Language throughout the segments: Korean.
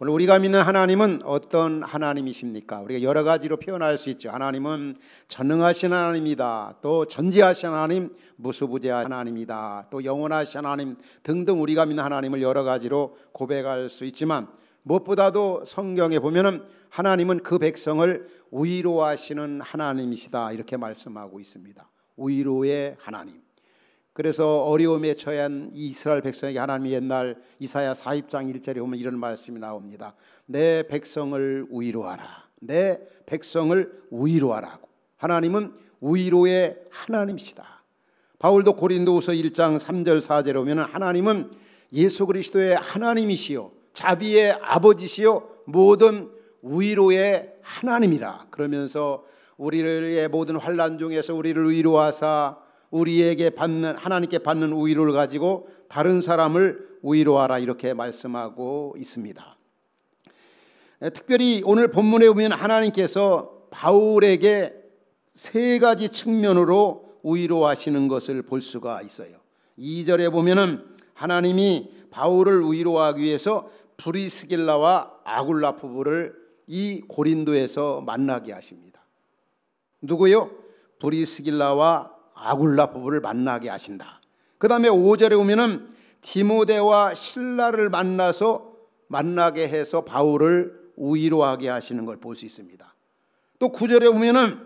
오늘 우리가 믿는 하나님은 어떤 하나님이십니까? 우리가 여러 가지로 표현할 수 있죠. 하나님은 전능하신 하나님이다. 또 전지하신 하나님, 무수부재한 하나님이다. 또 영원하신 하나님 등등 우리가 믿는 하나님을 여러 가지로 고백할 수 있지만 무엇보다도 성경에 보면은 하나님은 그 백성을 위로하시는 하나님이시다 이렇게 말씀하고 있습니다. 위로의 하나님. 그래서 어려움에 처한 이스라엘 백성에게 하나님이 옛날 이사야 40장 1절에 보면 이런 말씀이 나옵니다. 내 백성을 위로하라. 내 백성을 위로하라고. 하나님은 위로의 하나님이시다. 바울도 고린도후서 1장 3절 4절에 보면 하나님은 예수 그리스도의 하나님이시요 자비의 아버지시요 모든 위로의 하나님이라. 그러면서 우리의 모든 환난 중에서 우리를 위로하사 우리에게 받는 하나님께 받는 위로를 가지고 다른 사람을 위로하라 이렇게 말씀하고 있습니다. 특별히 오늘 본문에 보면 하나님께서 바울에게 세 가지 측면으로 위로하시는 것을 볼 수가 있어요. 2절에 보면은 하나님이 바울을 위로하기 위해서 브리스길라와 아굴라 부부를 이 고린도에서 만나게 하십니다. 누구요? 브리스길라와 아굴라 부부를 만나게 하신다. 그 다음에 5절에 오면은 디모데와 실라를 만나게 해서 바울을 위로하게 하시는 걸 볼 수 있습니다. 또 9절에 보면은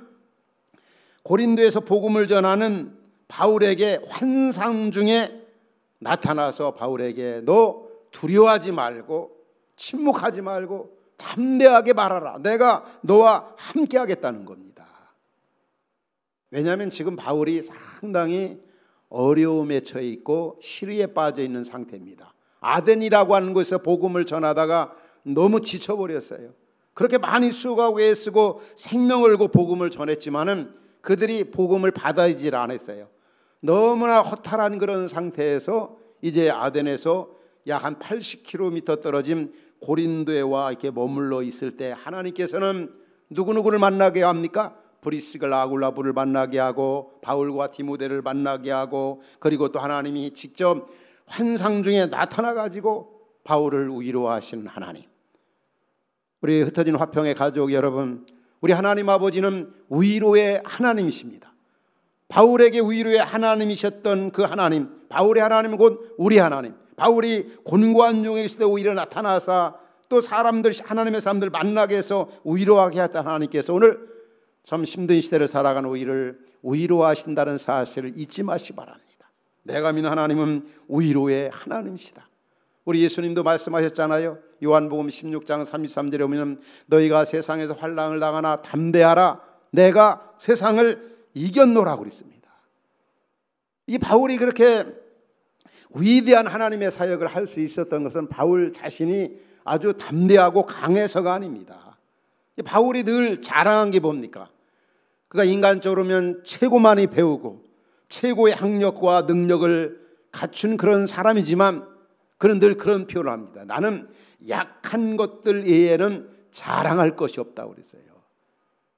고린도에서 복음을 전하는 바울에게 환상 중에 나타나서 바울에게 너 두려워하지 말고 침묵하지 말고 담대하게 말하라. 내가 너와 함께 하겠다는 겁니다. 왜냐하면 지금 바울이 상당히 어려움에 처해 있고 시리에 빠져 있는 상태입니다. 아덴이라고 하는 곳에서 복음을 전하다가 너무 지쳐버렸어요. 그렇게 많이 수고하고 애쓰고 생명을 걸고 복음을 전했지만은 그들이 복음을 받아들이질 않았어요. 너무나 허탈한 그런 상태에서 이제 아덴에서 약 한 80km 떨어진 고린도에 와 이렇게 머물러 있을 때 하나님께서는 누구누구를 만나게 합니까? 브리스길라 아굴라부를 만나게 하고 바울과 디모데를 만나게 하고 그리고 또 하나님이 직접 환상 중에 나타나 가지고 바울을 위로하시는 하나님. 우리 흩어진 화평의 가족 여러분, 우리 하나님 아버지는 위로의 하나님이십니다. 바울에게 위로의 하나님이셨던 그 하나님, 바울의 하나님은 곧 우리 하나님. 바울이 곤고한 중에 있을 때 오히려 나타나사 또 사람들 하나님의 사람들 만나게 해서 위로하게 했던 하나님께서 오늘 참 힘든 시대를 살아가는 우리를 위로하신다는 사실을 잊지 마시기 바랍니다. 내가 믿는 하나님은 위로의 하나님이시다. 우리 예수님도 말씀하셨잖아요. 요한복음 16장 33절에 보면 너희가 세상에서 환난을 당하나 담대하라. 내가 세상을 이겼노라고 그랬습니다. 이 바울이 그렇게 위대한 하나님의 사역을 할 수 있었던 것은 바울 자신이 아주 담대하고 강해서가 아닙니다. 바울이 늘 자랑한 게 뭡니까? 그가 인간적으로면 최고 많이 배우고 최고의 학력과 능력을 갖춘 그런 사람이지만 그는 늘 그런 표현을 합니다. 나는 약한 것들 외에는 자랑할 것이 없다고 그랬어요.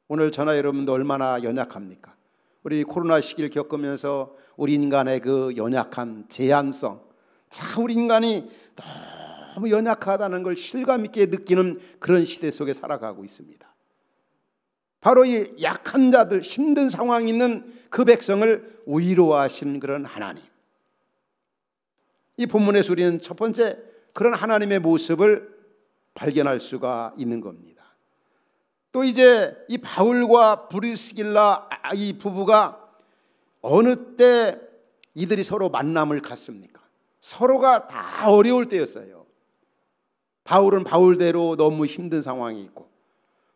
오늘 저나 여러분도 얼마나 연약합니까? 우리 코로나 시기를 겪으면서 우리 인간의 그 연약한 제한성, 우리 인간이 너무 연약하다는 걸 실감 있게 느끼는 그런 시대 속에 살아가고 있습니다. 바로 이 약한 자들, 힘든 상황이 있는 그 백성을 위로하시는 그런 하나님. 이 본문에서 우리는 첫 번째 그런 하나님의 모습을 발견할 수가 있는 겁니다. 또 이제 이 바울과 브리스길라 이 부부가 어느 때 이들이 서로 만남을 갖습니까? 서로가 다 어려울 때였어요. 바울은 바울대로 너무 힘든 상황이 있고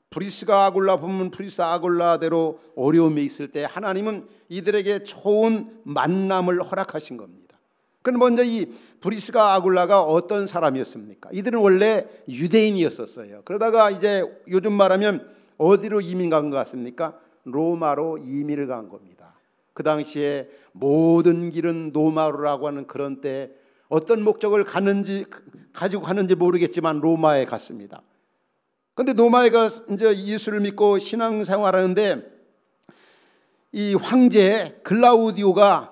브리스가 아굴라 보면 브리스 아굴라대로 어려움이 있을 때 하나님은 이들에게 좋은 만남을 허락하신 겁니다. 그럼 먼저 이 브리스가 아굴라가 어떤 사람이었습니까? 이들은 원래 유대인이었었어요. 그러다가 이제 요즘 말하면 어디로 이민 간 것 같습니까? 로마로 이민을 간 겁니다. 그 당시에 모든 길은 로마로라고 하는 그런 때 어떤 목적을 가지고 갔는지 모르겠지만 로마에 갔습니다. 그런데 로마에 가서 이제 예수를 믿고 신앙생활하는데 이 황제 글라우디오가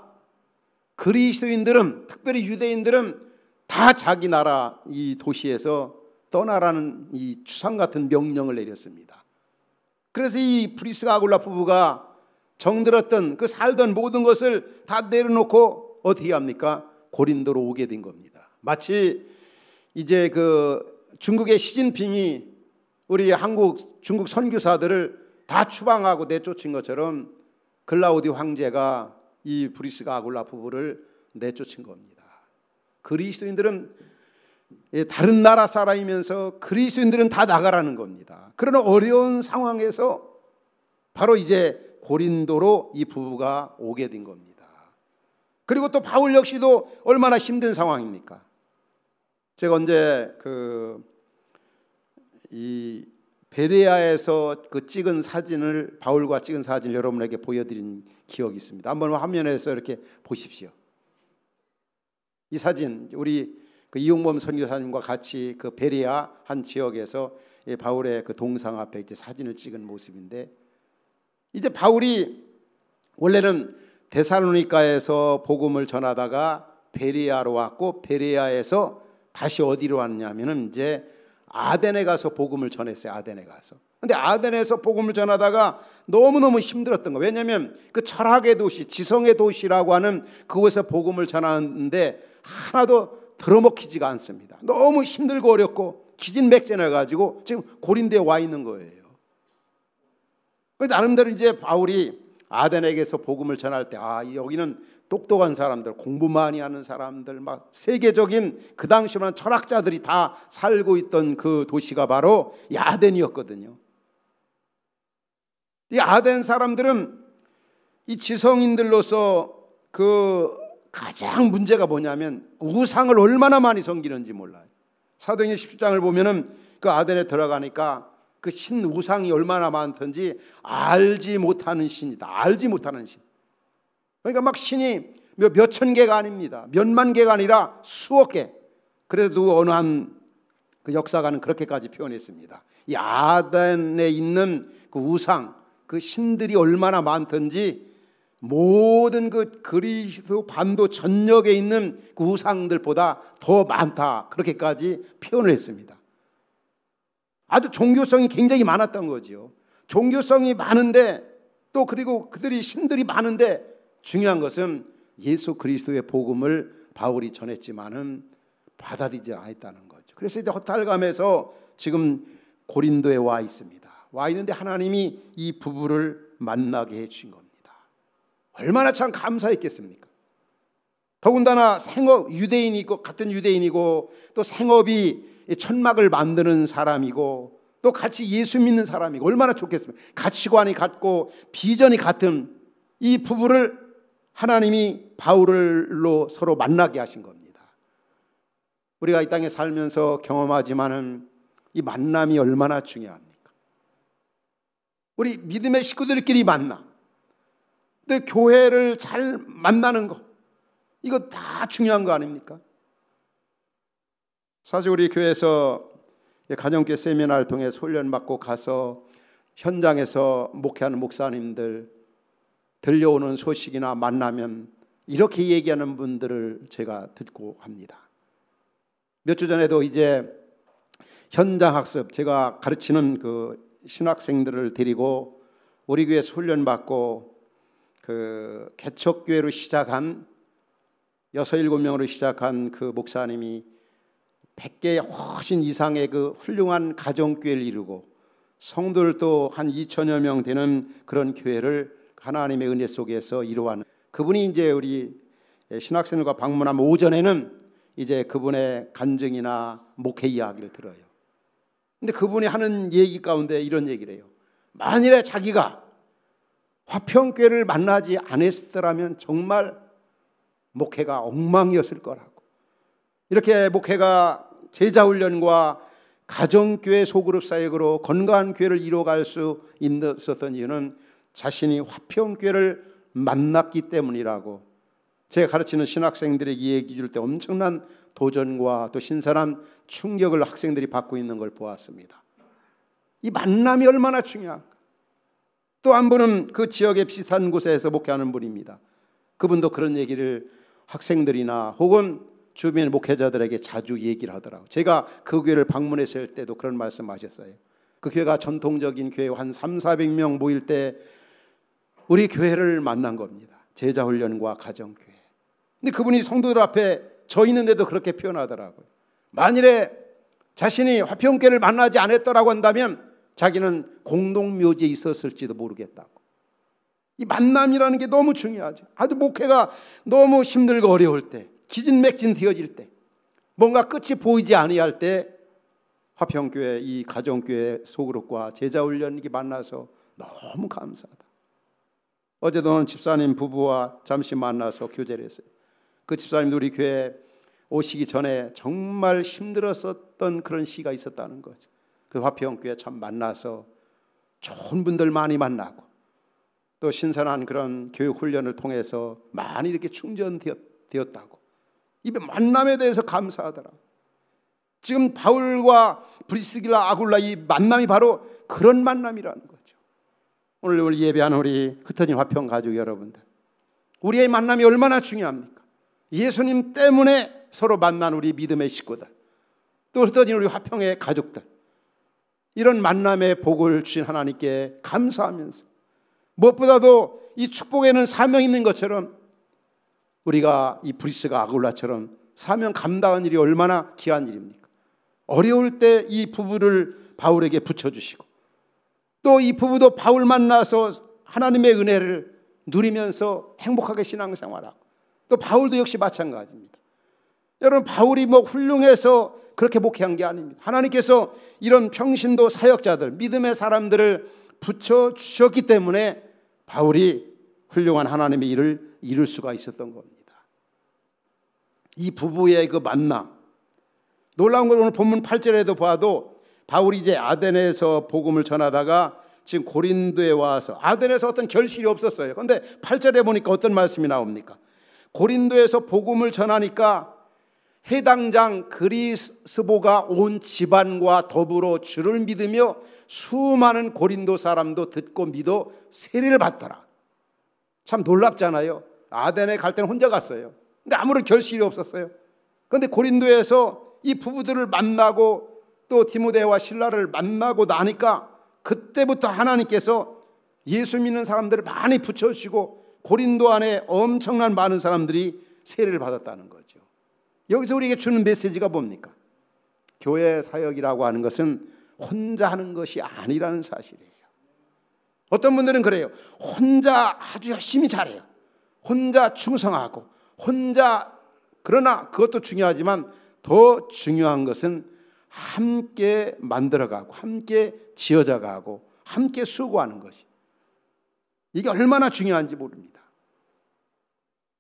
그리스도인들은 특별히 유대인들은 다 자기 나라 이 도시에서 떠나라는 이 추상 같은 명령을 내렸습니다. 그래서 이 브리스가 아굴라 부부가 정들었던 그 살던 모든 것을 다 내려놓고 어떻게 합니까? 고린도로 오게 된 겁니다. 마치 이제 그 중국의 시진핑이 우리 중국 선교사들을 다 추방하고 내쫓은 것처럼 글라우디 황제가 이 브리스가 아굴라 부부를 내쫓은 겁니다. 그리스도인들은 다른 나라 사람이면서 그리스도인들은 다 나가라는 겁니다. 그런 어려운 상황에서 바로 이제 고린도로 이 부부가 오게 된 겁니다. 그리고 또 바울 역시도 얼마나 힘든 상황입니까? 제가 언제 이 베레아에서 그 찍은 사진을, 바울과 찍은 사진을 여러분에게 보여드린 기억이 있습니다. 한번 화면에서 이렇게 보십시오. 이 사진, 우리 그 이용범 선교사님과 같이 그 베레아 한 지역에서 바울의 그 동상 앞에 이제 사진을 찍은 모습인데, 이제 바울이 원래는 데살로니가에서 복음을 전하다가 베레아로 왔고, 베레아에서 다시 어디로 왔냐면은 이제 아덴에 가서 복음을 전했어요. 아덴에 가서. 근데 아덴에서 복음을 전하다가 너무너무 힘들었던 거예요. 왜냐하면 그 철학의 도시, 지성의 도시라고 하는 그곳에서 복음을 전하는데 하나도 들어먹히지가 않습니다. 너무 힘들고 어렵고 기진맥진해 가지고 지금 고린도에 와 있는 거예요. 나름대로 이제 바울이 아덴에게서 복음을 전할 때, 여기는 똑똑한 사람들, 공부 많이 하는 사람들, 막 세계적인 그 당시로는 철학자들이 다 살고 있던 그 도시가 바로 이 아덴이었거든요. 이 아덴 사람들은 이 지성인들로서 그 가장 문제가 뭐냐면 우상을 얼마나 많이 섬기는지 몰라요. 사도행전 10장을 보면은 그 아덴에 들어가니까 그 신 우상이 얼마나 많던지 알지 못하는 신이다. 알지 못하는 신. 그러니까 막 신이 몇천 개가 아닙니다. 몇만 개가 아니라 수억 개. 그래도 어느 한 그 역사가는 그렇게까지 표현했습니다. 이 아덴에 있는 그 우상, 그 신들이 얼마나 많던지 모든 그 그리스 반도 전역에 있는 그 우상들보다 더 많다. 그렇게까지 표현을 했습니다. 아주 종교성이 굉장히 많았던 거죠. 종교성이 많은데 또 그리고 그들이 신들이 많은데 중요한 것은 예수 그리스도의 복음을 바울이 전했지만은 받아들이지 않았다는 거죠. 그래서 이제 허탈감에서 지금 고린도에 와 있습니다. 와 있는데 하나님이 이 부부를 만나게 해주신 겁니다. 얼마나 참 감사했겠습니까? 더군다나 생업, 유대인이고 같은 유대인이고 또 생업이 천막을 만드는 사람이고 또 같이 예수 믿는 사람이고 얼마나 좋겠습니까? 가치관이 같고 비전이 같은 이 부부를 하나님이 바울로 서로 만나게 하신 겁니다. 우리가 이 땅에 살면서 경험하지만은 이 만남이 얼마나 중요합니까? 우리 믿음의 식구들끼리 만나, 또 교회를 잘 만나는 거, 이거 다 중요한 거 아닙니까? 사실 우리 교회에서 가정교회 세미나를 통해 훈련받고 가서 현장에서 목회하는 목사님들 들려오는 소식이나 만나면 이렇게 얘기하는 분들을 제가 듣고 합니다. 몇 주 전에도 이제 현장 학습, 제가 가르치는 그 신학생들을 데리고 우리 교회에서 훈련받고 그 개척교회로 시작한 6, 7명으로 시작한 그 목사님이 100개 훨씬 이상의 그 훌륭한 가정교회를 이루고 성도들도 한 2천여 명 되는 그런 교회를 하나님의 은혜 속에서 이루어가는 그분이 이제 우리 신학생들과 방문하면 오전에는 이제 그분의 간증이나 목회 이야기를 들어요. 근데 그분이 하는 얘기 가운데 이런 얘기를 해요. 만일에 자기가 화평교회를 만나지 않았더라면 정말 목회가 엉망이었을 거라고. 이렇게 목회가 제자훈련과 가정교회 소그룹 사역으로 건강한 교회를 이루어갈 수 있었던 이유는 자신이 화평교회를 만났기 때문이라고. 제가 가르치는 신학생들에게 얘기 줄 때 엄청난 도전과 또 신선한 충격을 학생들이 받고 있는 걸 보았습니다. 이 만남이 얼마나 중요한가. 또 한 분은 그 지역의 비슷한 곳에서 목회하는 분입니다. 그분도 그런 얘기를 학생들이나 혹은 주변 목회자들에게 자주 얘기를 하더라고요. 제가 그 교회를 방문했을 때도 그런 말씀하셨어요. 그 교회가 전통적인 교회 한 300~400명 모일 때 우리 교회를 만난 겁니다. 제자훈련과 가정교회. 근데 그분이 성도들 앞에 저 있는데도 그렇게 표현하더라고요. 만일에 자신이 화평교회를 만나지 않았더라고 한다면 자기는 공동묘지에 있었을지도 모르겠다고. 이 만남이라는 게 너무 중요하죠. 아주 목회가 너무 힘들고 어려울 때, 기진맥진 되어질 때, 뭔가 끝이 보이지 아니할 때 화평교회, 이 가정교회 소그룹과 제자훈련 만나서 너무 감사하다. 어제도 집사님 부부와 잠시 만나서 교제를 했어요. 그 집사님도 우리 교회 오시기 전에 정말 힘들었었던 그런 시가 있었다는 거죠. 그 화평교회 참 만나서 좋은 분들 많이 만나고 또 신선한 그런 교육 훈련을 통해서 많이 이렇게 충전되었다고. 이 만남에 대해서 감사하더라고요. 지금 바울과 브리스길라 아굴라 이 만남이 바로 그런 만남이라는 거죠. 오늘 예배하는 우리 흩어진 화평 가족 여러분들, 우리의 만남이 얼마나 중요합니까? 예수님 때문에 서로 만난 우리 믿음의 식구들, 또 흩어진 우리 화평의 가족들, 이런 만남의 복을 주신 하나님께 감사하면서 무엇보다도 이 축복에는 사명이 있는 것처럼 우리가 이 브리스가 아굴라처럼 사명 감당한 일이 얼마나 귀한 일입니까? 어려울 때 이 부부를 바울에게 붙여주시고 또 이 부부도 바울 만나서 하나님의 은혜를 누리면서 행복하게 신앙생활하고 또 바울도 역시 마찬가지입니다. 여러분, 바울이 훌륭해서 그렇게 목회한 게 아닙니다. 하나님께서 이런 평신도 사역자들, 믿음의 사람들을 붙여주셨기 때문에 바울이 훌륭한 하나님의 일을 이룰 수가 있었던 겁니다. 이 부부의 그 만남, 놀라운 걸 오늘 본문 8절에도 봐도 바울이 이제 아덴에서 복음을 전하다가 지금 고린도에 와서, 아덴에서 어떤 결실이 없었어요. 그런데 8절에 보니까 어떤 말씀이 나옵니까? 고린도에서 복음을 전하니까 해당장 그리스보가 온 집안과 더불어 주를 믿으며 수많은 고린도 사람도 듣고 믿어 세례를 받더라. 참 놀랍잖아요. 아덴에 갈 때는 혼자 갔어요. 근데 아무런 결실이 없었어요. 그런데 고린도에서 이 부부들을 만나고 또 디모데와 실라를 만나고 나니까 그때부터 하나님께서 예수 믿는 사람들을 많이 붙여주시고 고린도 안에 엄청난 많은 사람들이 세례를 받았다는 거죠. 여기서 우리에게 주는 메시지가 뭡니까? 교회 사역이라고 하는 것은 혼자 하는 것이 아니라는 사실이에요. 어떤 분들은 그래요. 혼자 아주 열심히 잘해요. 혼자 충성하고 혼자, 그러나 그것도 중요하지만 더 중요한 것은 함께 만들어가고 함께 지어져가고 함께 수고하는 것이, 이게 얼마나 중요한지 모릅니다.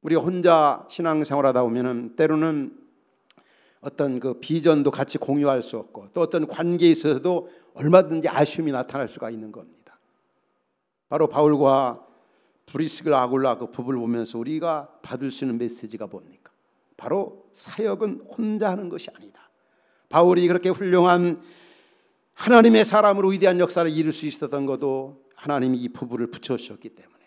우리가 혼자 신앙생활하다 보면은 때로는 어떤 그 비전도 같이 공유할 수 없고 또 어떤 관계에 있어서도 얼마든지 아쉬움이 나타날 수가 있는 겁니다. 바로 바울과 브리스길라 아굴라 그 부부를 보면서 우리가 받을 수 있는 메시지가 뭡니까? 바로 사역은 혼자 하는 것이 아니다. 바울이 그렇게 훌륭한 하나님의 사람으로 위대한 역사를 이룰 수 있었던 것도 하나님이 이 부부를 붙여주셨기 때문에,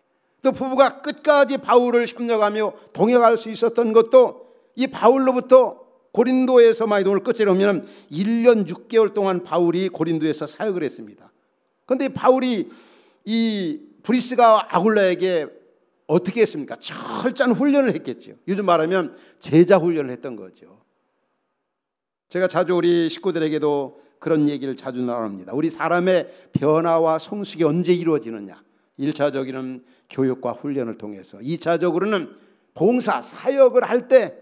또 부부가 끝까지 바울을 협력하며 동행할 수 있었던 것도 이 바울로부터 고린도에서만, 오늘 끝에 오면 1년 6개월 동안 바울이 고린도에서 사역을 했습니다. 그런데 바울이 이 브리스가 아굴라에게 어떻게 했습니까? 철저한 훈련을 했겠죠. 요즘 말하면 제자 훈련을 했던 거죠. 제가 자주 우리 식구들에게도 그런 얘기를 자주 나눕니다. 우리 사람의 변화와 성숙이 언제 이루어지느냐? 1차적으로는 교육과 훈련을 통해서, 2차적으로는 봉사, 사역을 할 때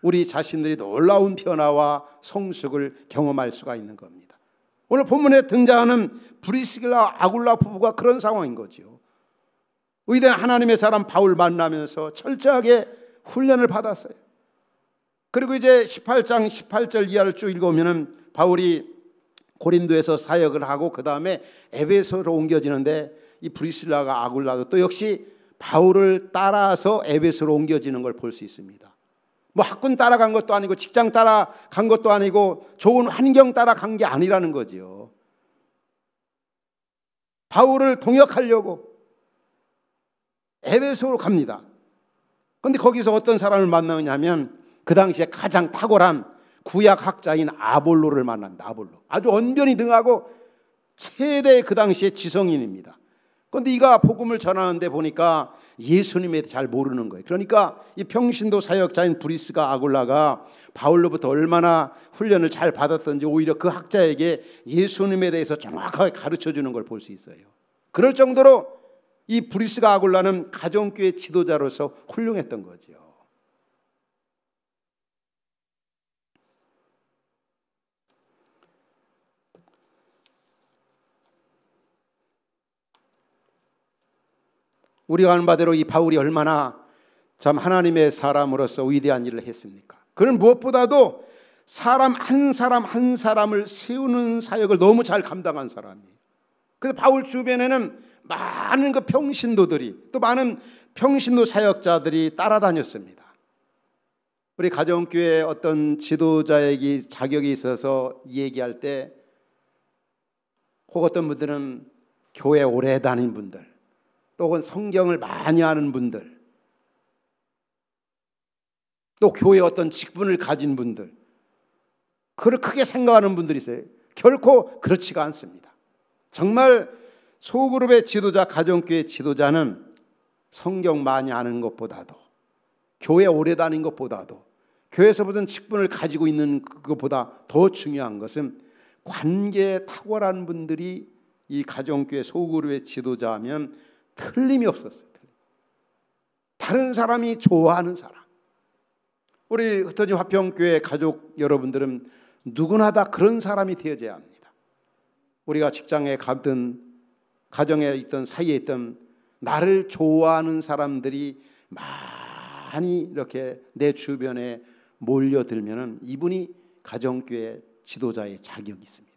우리 자신들이 놀라운 변화와 성숙을 경험할 수가 있는 겁니다. 오늘 본문에 등장하는 브리스길라 아굴라 부부가 그런 상황인 거죠. 위대한 하나님의 사람 바울 만나면서 철저하게 훈련을 받았어요. 그리고 이제 18장 18절 이하를 쭉 읽으면은 바울이 고린도에서 사역을 하고 그 다음에 에베소로 옮겨지는데 이 브리스길라가 아굴라도 또 역시 바울을 따라서 에베소로 옮겨지는 걸 볼 수 있습니다. 뭐 학군 따라간 것도 아니고 직장 따라간 것도 아니고 좋은 환경 따라간 게 아니라는 거지요. 바울을 동역하려고 에베소로 갑니다. 그런데 거기서 어떤 사람을 만나느냐면 그 당시에 가장 탁월한 구약학자인 아볼로를 만납니다. 아볼로. 아주 언변이 능하고 최대 그 당시에 지성인입니다. 그런데 이가 복음을 전하는데 보니까 예수님에 대해 잘 모르는 거예요. 그러니까 이 평신도 사역자인 브리스가 아굴라가 바울로부터 얼마나 훈련을 잘 받았던지 오히려 그 학자에게 예수님에 대해서 정확하게 가르쳐 주는 걸 볼 수 있어요. 그럴 정도로 이 브리스가 아굴라는 가정교회 지도자로서 훌륭했던 거죠. 우리가 아는 바대로 이 바울이 얼마나 참 하나님의 사람으로서 위대한 일을 했습니까? 그는 무엇보다도 사람 한 사람을 세우는 사역을 너무 잘 감당한 사람이에요. 그래서 바울 주변에는 많은 그 평신도들이, 또 많은 평신도 사역자들이 따라다녔습니다. 우리 가정교회 어떤 지도자에게 자격이 있어서 얘기할 때 혹 어떤 분들은 교회 오래 다닌 분들, 또 혹은 성경을 많이 아는 분들, 또 교회에 어떤 직분을 가진 분들, 그걸 크게 생각하는 분들이 있어요. 결코 그렇지가 않습니다. 정말 소그룹의 지도자, 가정교회 지도자는 성경 많이 아는 것보다도, 교회 오래 다닌 것보다도, 교회에서 무슨 직분을 가지고 있는 것보다 더 중요한 것은 관계에 탁월한 분들이 이 가정교회 소그룹의 지도자하면 틀림이 없었어요. 다른 사람이 좋아하는 사람. 우리 흩어진 화평교회 가족 여러분들은 누구나 다 그런 사람이 되어져야 합니다. 우리가 직장에 가든 가정에 있던 사이에 있던 나를 좋아하는 사람들이 많이 이렇게 내 주변에 몰려들면은 이분이 가정교회 지도자의 자격이 있습니다.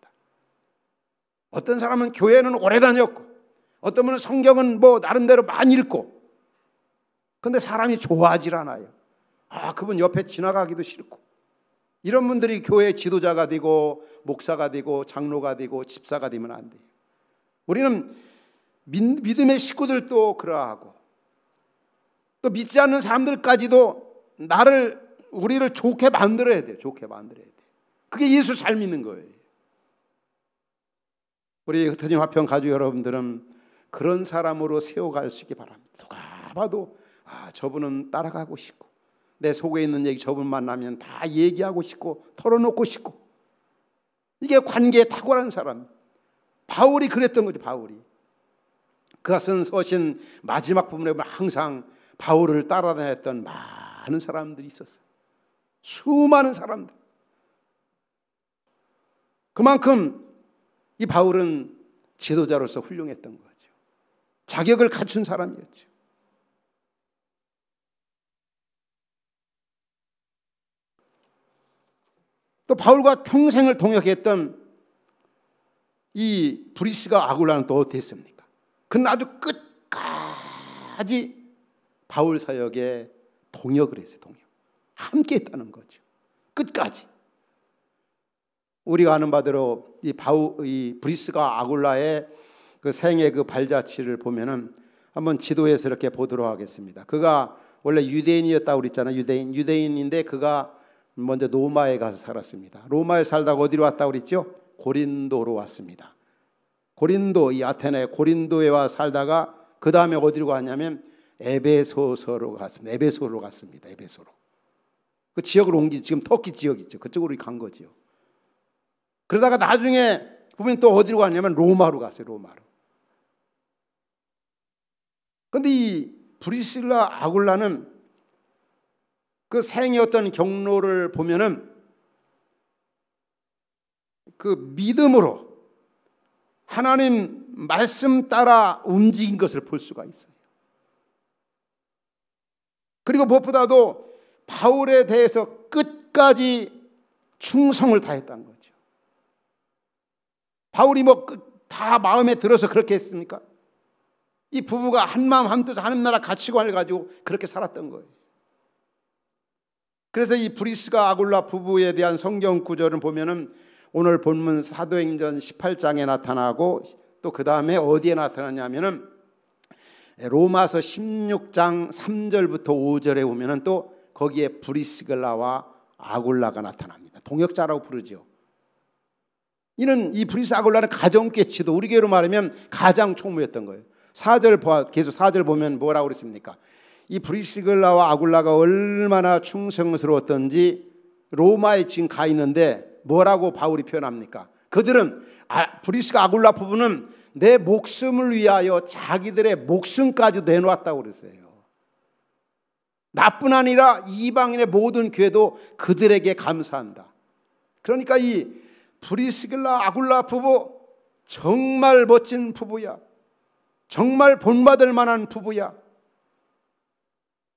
어떤 사람은 교회는 오래 다녔고, 어떤 분은 성경은 뭐 나름대로 많이 읽고, 근데 사람이 좋아하질 않아요. 그분 옆에 지나가기도 싫고. 이런 분들이 교회 지도자가 되고 목사가 되고 장로가 되고 집사가 되면 안 돼요. 우리는 믿음의 식구들도 그러하고, 또 믿지 않는 사람들까지도 우리를 좋게 만들어야 돼요. 좋게 만들어야 돼요. 그게 예수 잘 믿는 거예요. 우리 흩어진 화평 가족 여러분들은 그런 사람으로 세워갈 수 있기 바랍니다. 누가 봐도 저분은 따라가고 싶고, 내 속에 있는 얘기 저분 만나면 다 얘기하고 싶고 털어놓고 싶고, 이게 관계에 탁월한 사람. 바울이 그랬던 거죠. 바울이 그가 쓴 서신 마지막 부분에 보면 항상 바울을 따라다녔던 많은 사람들이 있었어요. 수많은 사람들. 그만큼 이 바울은 지도자로서 훌륭했던 거죠. 자격을 갖춘 사람이었죠. 또 바울과 평생을 동역했던 이 브리스가 아굴라는 또 어땠습니까? 그는 아주 끝까지 바울 사역에 동역을 했어요. 함께 했다는 거죠. 끝까지. 우리가 아는 바대로 이 브리스가 아굴라의 그 생애 그 발자취를 보면은 한번 지도에서 이렇게 보도록 하겠습니다. 그가 원래 유대인이었다고 그랬잖아요. 유대인인데 그가 먼저 로마에 가서 살았습니다. 로마에 살다가 어디로 왔다고 그랬죠? 고린도로 왔습니다. 고린도, 이 아테네 고린도에 와 살다가 그 다음에 어디로 갔냐면 에베소로 갔습니다. 에베소로. 그 지역을 지금 터키 지역 있죠. 그쪽으로 간 거죠. 그러다가 나중에 보면 또 어디로 갔냐면 로마로 갔어요. 로마로. 그런데 이 브리실라 아굴라는 그 생의 어떤 경로를 보면은 그 믿음으로 하나님 말씀 따라 움직인 것을 볼 수가 있어요. 그리고 무엇보다도 바울에 대해서 끝까지 충성을 다했다는 거죠. 바울이 다 마음에 들어서 그렇게 했습니까? 이 부부가 한 마음 한 뜻 하는 나라 가치관을 가지고 그렇게 살았던 거예요. 그래서 이 브리스가 아굴라 부부에 대한 성경 구절을 보면은 오늘 본문 사도행전 18장에 나타나고, 또 그 다음에 어디에 나타나냐면은 로마서 16장 3절부터 5절에 보면은 또 거기에 브리스길라와 아굴라가 나타납니다. 동역자라고 부르죠. 이 브리스 아굴라는 가정께치도 우리 교회로 말하면 가장 총무였던 거예요. 계속 4절 보면 뭐라고 그랬습니까? 이 브리스길라와 아굴라가 얼마나 충성스러웠던지 로마에 지금 가 있는데 뭐라고 바울이 표현합니까? 그들은 브리스가 아굴라 부부는 내 목숨을 위하여 자기들의 목숨까지 내놓았다고 그랬어요. 나뿐 아니라 이방인의 모든 교회도 그들에게 감사한다. 그러니까 이 브리스길라 아굴라 부부 정말 멋진 부부야. 정말 본받을 만한 부부야.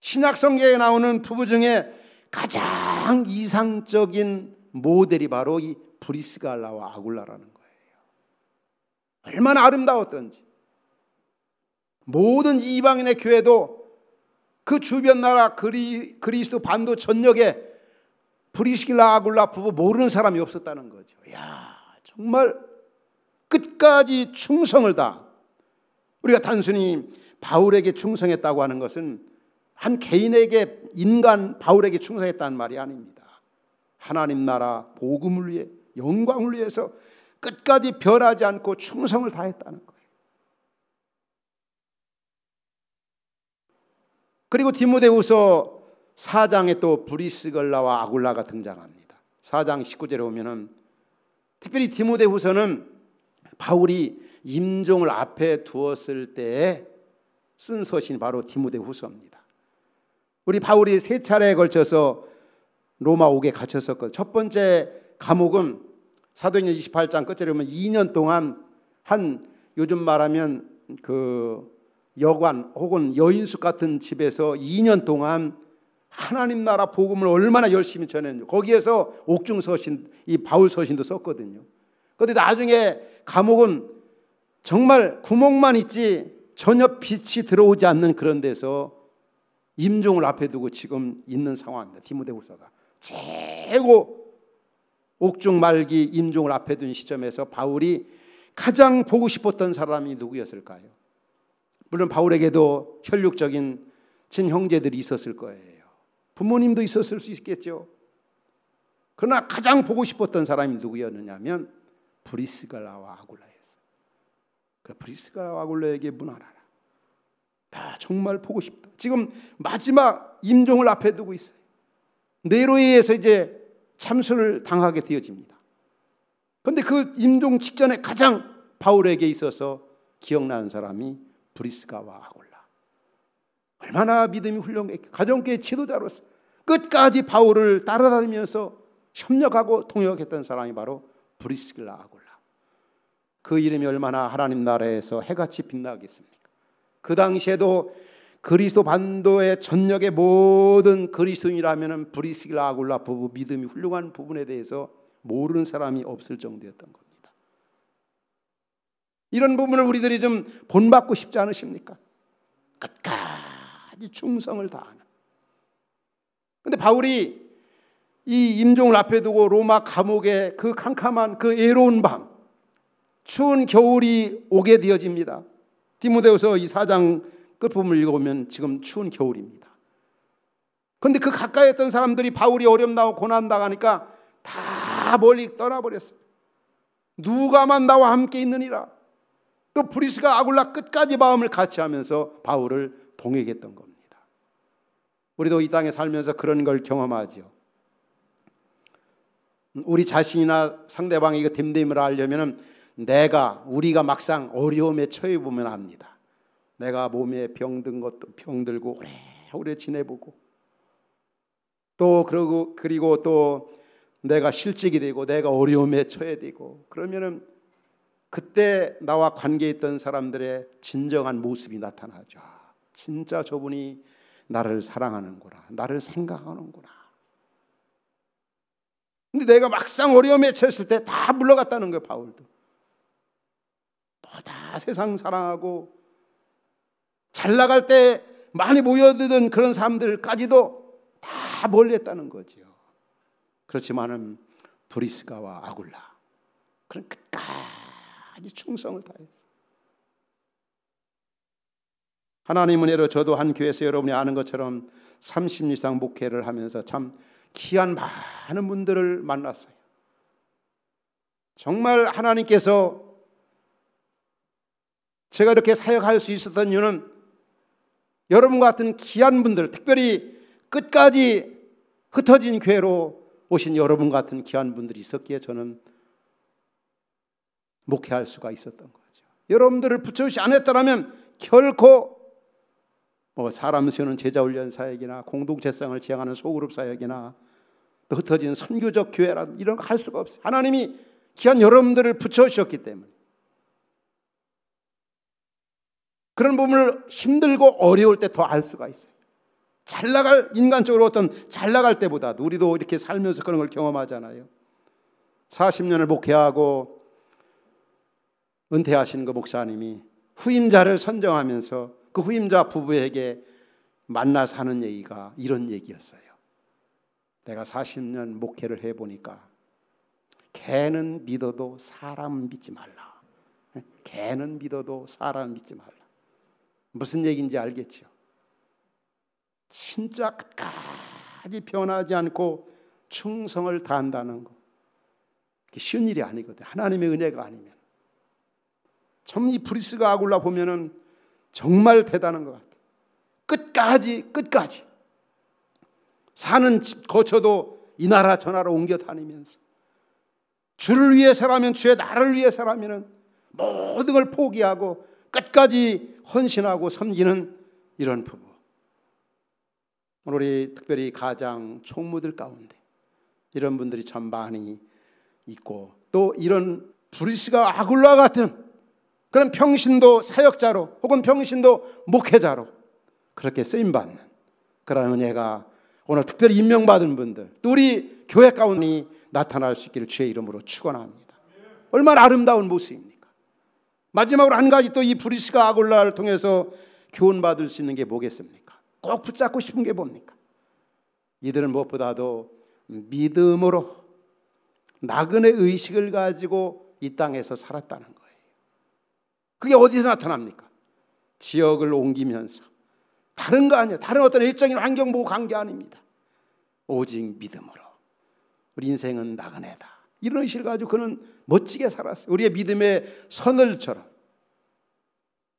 신약 성경에 나오는 부부 중에 가장 이상적인 모델이 바로 이 브리스길라와 아굴라라는 거예요. 얼마나 아름다웠던지. 모든 이방인의 교회도 그 주변 나라 그리스도 반도 전역에 브리스길라 아굴라 부부 모르는 사람이 없었다는 거죠. 야, 정말 끝까지 충성을 다. 우리가 단순히 바울에게 충성했다고 하는 것은 한 개인에게 바울에게 충성했다는 말이 아닙니다. 하나님 나라 복음을 위해 영광을 위해서 끝까지 변하지 않고 충성을 다했다는 거예요. 그리고 디모데후서 4장에 또 브리스길라와 아굴라가 등장합니다. 4장 19절에 보면은 특별히 디모데후서는 바울이 임종을 앞에 두었을 때에 쓴 서신이 바로 디모데후서입니다. 우리 바울이 3차례에 걸쳐서 로마 옥에 갇혔었거든요. 첫 번째 감옥은 사도행전 28장 끝절에 보면 2년 동안 요즘 말하면 그 여관 혹은 여인숙 같은 집에서 2년 동안 하나님 나라 복음을 얼마나 열심히 전했는지 거기에서 옥중 서신, 이 바울 서신도 썼거든요. 그런데 나중에 감옥은 정말 구멍만 있지 전혀 빛이 들어오지 않는 그런 데서 임종을 앞에 두고 지금 있는 상황입니다. 디모데후서가 최고 옥중 말기 임종을 앞에 둔 시점에서 바울이 가장 보고 싶었던 사람이 누구였을까요? 물론 바울에게도 혈육적인 친형제들이 있었을 거예요. 부모님도 있었을 수 있겠죠. 그러나 가장 보고 싶었던 사람이 누구였느냐면 브리스길라와 아굴라였어요. 그 브리스길라와 아굴라에게 문안하라. 나 정말 보고 싶다. 지금 마지막 임종을 앞에 두고 있어요. 네로에서 이제 참수를 당하게 되어집니다. 그런데 그 임종 직전에 가장 바울에게 있어서 기억나는 사람이 브리스가와 아굴라. 얼마나 믿음이 훌륭했게 가정교회 지도자로서 끝까지 바울을 따라다니면서 협력하고 동역했던 사람이 바로 브리스길라 아굴라. 그 이름이 얼마나 하나님 나라에서 해같이 빛나겠습니까? 그 당시에도 그리스도 반도의 전역의 모든 그리스도인이라면 브리스길라 아굴라 부부 믿음이 훌륭한 부분에 대해서 모르는 사람이 없을 정도였던 겁니다. 이런 부분을 우리들이 좀 본받고 싶지 않으십니까? 끝까지 충성을 다하는. 그런데 바울이 이 임종을 앞에 두고 로마 감옥의 그 캄캄한 그 애로운 밤, 추운 겨울이 오게 되어집니다. 디모데후서 이 4장 끝부분을 읽어보면 지금 추운 겨울입니다. 그런데 그 가까이 있던 사람들이 바울이 어려움 나고 고난 당하니까 다 멀리 떠나버렸어요. 누가만 나와 함께 있느니라. 또 브리스가 아굴라 끝까지 마음을 같이 하면서 바울을 동역했던 겁니다. 우리도 이 땅에 살면서 그런 걸 경험하죠. 우리 자신이나 상대방이 이거 됨됨이를 하려면 우리가 막상 어려움에 처해 보면 압니다. 내가 몸에 병든 것도 병들고 오래 지내보고 그리고 또 내가 실직이 되고 내가 어려움에 처해 되고 그러면은 그때 나와 관계에 있던 사람들의 진정한 모습이 나타나죠. 진짜 저분이 나를 사랑하는구나, 나를 생각하는구나. 근데 내가 막상 어려움에 처했을 때 다 물러갔다는 거예요. 바울도 다 세상 사랑하고 잘 나갈 때 많이 모여드는 그런 사람들까지도 다 멀리했다는 거죠. 그렇지만은 브리스가와 아굴라 그런 끝까지 충성을 다했어요. 하나님 은혜로 저도 한 교회에서 여러분이 아는 것처럼 30년 이상 목회를 하면서 참 귀한 많은 분들을 만났어요. 정말 하나님께서 제가 이렇게 사역할 수 있었던 이유는 여러분 같은 귀한 분들, 특별히 끝까지 흩어진 교회로 오신 여러분 같은 귀한 분들이 있었기에 저는 목회할 수가 있었던 거죠. 여러분들을 붙여주지 않았더라면 결코 사람 세우는 제자훈련 사역이나 공동체성을 지향하는 소그룹 사역이나 또 흩어진 선교적 교회라 이런 거 할 수가 없어요. 하나님이 귀한 여러분들을 붙여주셨기 때문에 그런 부분을 힘들고 어려울 때 더 알 수가 있어요. 잘 나갈, 인간적으로 어떤 잘 나갈 때보다도 우리도 이렇게 살면서 그런 걸 경험하잖아요. 40년을 목회하고 은퇴하신 그 목사님이 후임자를 선정하면서 그 후임자 부부에게 만나서 하는 얘기가 이런 얘기였어요. 내가 40년 목회를 해보니까 개는 믿어도 사람 믿지 말라. 개는 믿어도 사람 믿지 말라. 무슨 얘기인지 알겠죠? 진짜 끝까지 변하지 않고 충성을 다한다는 거, 쉬운 일이 아니거든. 하나님의 은혜가 아니면. 참 이 브리스가 아굴라 보면은 정말 대단한 것 같아요. 끝까지 사는 집 거쳐도 이 나라 저 나라 옮겨 다니면서 주를 위해서라면, 주의 나라를 위해서라면 모든 걸 포기하고 끝까지 헌신하고 섬기는 이런 부부. 오늘 우리 특별히 가장 총무들 가운데 이런 분들이 참 많이 있고, 또 이런 브리스가 아굴라 같은 그런 평신도 사역자로 혹은 평신도 목회자로 그렇게 쓰임받는 그런 은혜가 오늘 특별히 임명받은 분들, 또 우리 교회 가운데 나타날 수 있기를 주의 이름으로 축원합니다. 얼마나 아름다운 모습입니까? 마지막으로 한 가지 또 이 브리스가 아굴라를 통해서 교훈받을 수 있는 게 뭐겠습니까? 꼭 붙잡고 싶은 게 뭡니까? 이들은 무엇보다도 믿음으로 나그네 의식을 가지고 이 땅에서 살았다는 거예요. 그게 어디서 나타납니까? 지역을 옮기면서. 다른 거 아니에요. 다른 어떤 일적인 환경 보고 간 게 아닙니다. 오직 믿음으로. 우리 인생은 나그네다. 이런 의식을 가지고 그는 멋지게 살았어요. 우리의 믿음의 선을처럼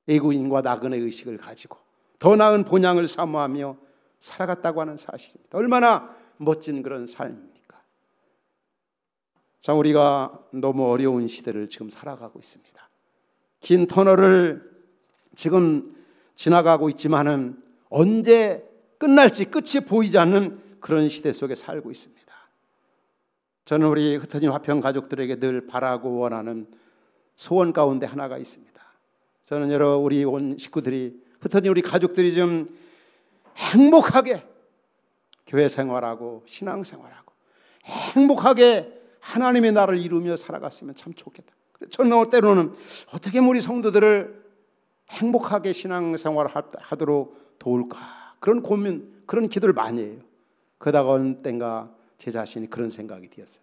애국인과 나그네 의식을 가지고 더 나은 본향을 사모하며 살아갔다고 하는 사실입니다. 얼마나 멋진 그런 삶입니까? 자, 우리가 너무 어려운 시대를 지금 살아가고 있습니다. 긴 터널을 지금 지나가고 있지만은 언제 끝날지 끝이 보이지 않는 그런 시대 속에 살고 있습니다. 저는 우리 흩어진 화평 가족들에게 늘 바라고 원하는 소원 가운데 하나가 있습니다. 저는 여러 우리 온 식구들이, 흩어진 우리 가족들이 좀 행복하게 교회 생활하고 신앙 생활하고 행복하게 하나님의 나라를 이루며 살아갔으면 참 좋겠다. 저는 때로는 어떻게 우리 성도들을 행복하게 신앙생활을 하도록 도울까, 그런 고민, 그런 기도를 많이 해요. 그러다가 어느 때인가 제 자신이 그런 생각이 들었어요.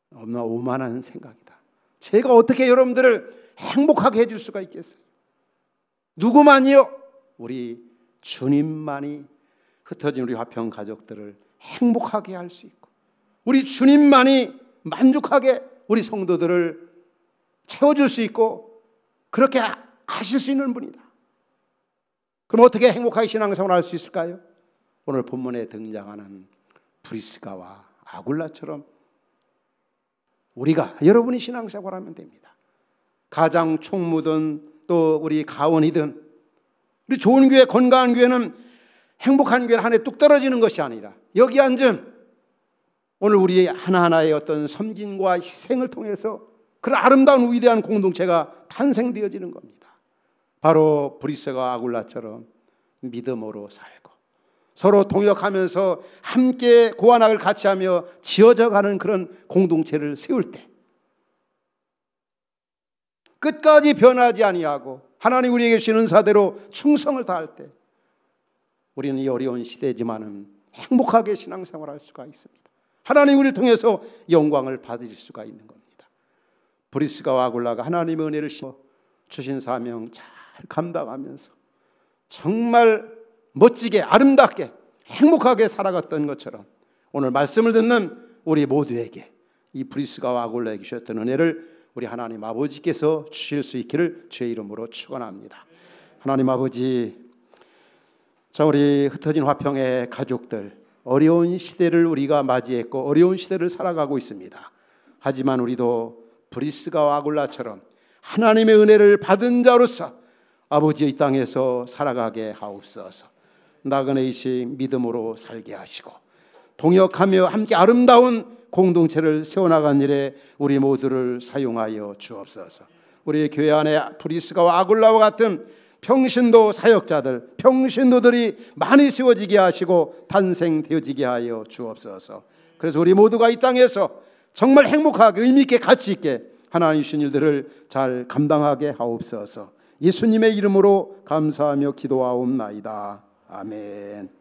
너무나 오만한 생각이다. 제가 어떻게 여러분들을 행복하게 해줄 수가 있겠어요? 누구만이요? 우리 주님만이 흩어진 우리 화평 가족들을 행복하게 할 수 있고, 우리 주님만이 만족하게 우리 성도들을 채워줄 수 있고 그렇게 하실 수 있는 분이다. 그럼 어떻게 행복하게 신앙생활을 할 수 있을까요? 오늘 본문에 등장하는 브리스가와 아굴라처럼 우리가, 여러분이 신앙생활하면 됩니다. 가장 총무든 또 우리 가원이든, 우리 좋은 교회, 건강한 교회는 행복한 교회 한 해 뚝 떨어지는 것이 아니라 여기 앉은 오늘 우리 하나하나의 어떤 섬김과 희생을 통해서 그런 아름다운 위대한 공동체가 탄생되어지는 겁니다. 바로 브리스가 아굴라처럼 믿음으로 살고 서로 동역하면서 함께 고환학을 같이 하며 지어져가는 그런 공동체를 세울 때, 끝까지 변하지 아니하고 하나님 우리에게 주시는 은사대로 충성을 다할 때, 우리는 이 어려운 시대지만은 행복하게 신앙생활할 수가 있습니다. 하나님 우리를 통해서 영광을 받으실 수가 있는 겁니다. 브리스가와 아굴라가 하나님의 은혜를 주신 사명 잘 감당하면서 정말 멋지게 아름답게 행복하게 살아갔던 것처럼 오늘 말씀을 듣는 우리 모두에게 이 브리스가와 아굴라에게 주셨던 은혜를 우리 하나님 아버지께서 주실 수 있기를 주의 이름으로 축원합니다. 하나님 아버지, 자, 우리 흩어진 화평의 가족들, 어려운 시대를 우리가 맞이했고 어려운 시대를 살아가고 있습니다. 하지만 우리도 브리스가와 아굴라처럼 하나님의 은혜를 받은 자로서 아버지의 땅에서 살아가게 하옵소서. 나그네이신 믿음으로 살게 하시고 동역하며 함께 아름다운 공동체를 세워나간 일에 우리 모두를 사용하여 주옵소서. 우리 교회 안에 브리스가와 아굴라와 같은 평신도 사역자들, 평신도들이 많이 세워지게 하시고 탄생되어지게 하여 주옵소서. 그래서 우리 모두가 이 땅에서 정말 행복하게 의미 있게 가치 있게 하나님 주신 일들을 잘 감당하게 하옵소서. 예수님의 이름으로 감사하며 기도하옵나이다. 아멘.